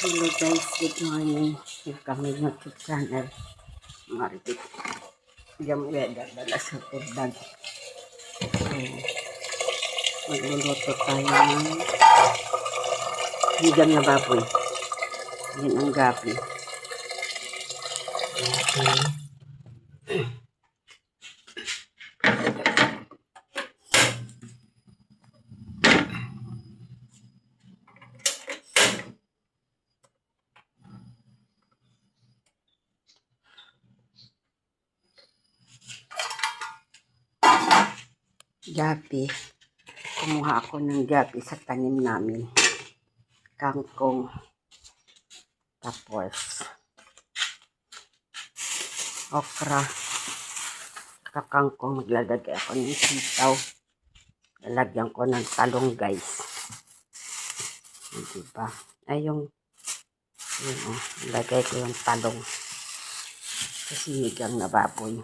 Hello guys, good morning. Welcome to YouTube channel. Maripit. Diyan dala sa tubdag. So, magluluto tayo ng higang na baboy. Yan ang gabi. Okay. Gabi. Kumuha ako ng gabi sa tanim namin. Kangkong. Tapos okra. Kakangkong. Maglalagay ako ng sitaw. Lalagyan ko ng talong guys. Diba? Ay yung lagay ko yung talong. Kasi higang na baboy.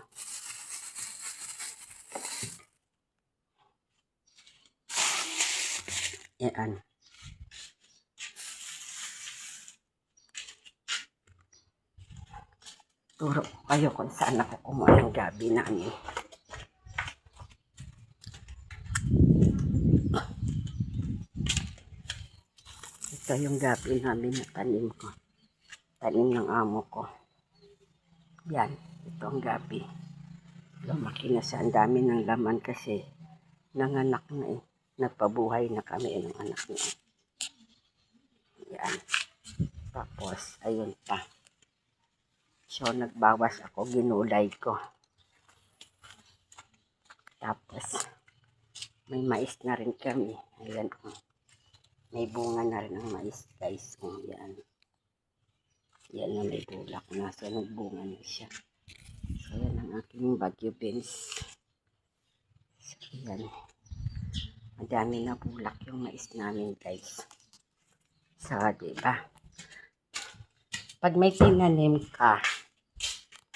Yan. Turo ko kayo kung saan ako kumuha ng gabi namin. Ito yung gabi namin na tanim ko. Tanim ng amo ko. Yan. Ito ang gabi. Lumaki na siya. Ang dami ng laman kasi nanganak na eh. Nagpabuhay na kami ng anak niya. Yan. Tapos, ayun pa. So, nagbawas ako. Ginulay ko. Tapos, may mais na rin kami. Ayan. May bunga na rin ang mais, guys. Yan. Yan na may bulak na. So, nagbunga na siya. So, yan ang aking bagyo beans. So, yan. Madami na bulak yung mais namin, guys. So, diba? Pag may tinanim ka,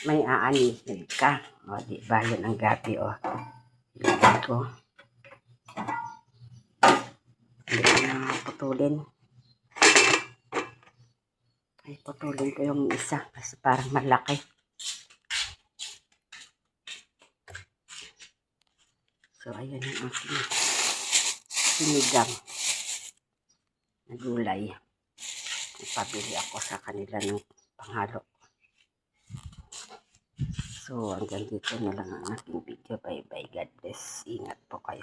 may aanihin ka. O, diba? Yan ang gabi, o. Yan ko. Hindi ko na putulin. Ay, putulin ko yung isa kasi parang malaki. So, ayan ang aking sinigang na gulay. Pabili ako sa kanila ng panghalo. So, hanggang dito na lang ang aking video. Bye-bye. God bless. Ingat po kayo.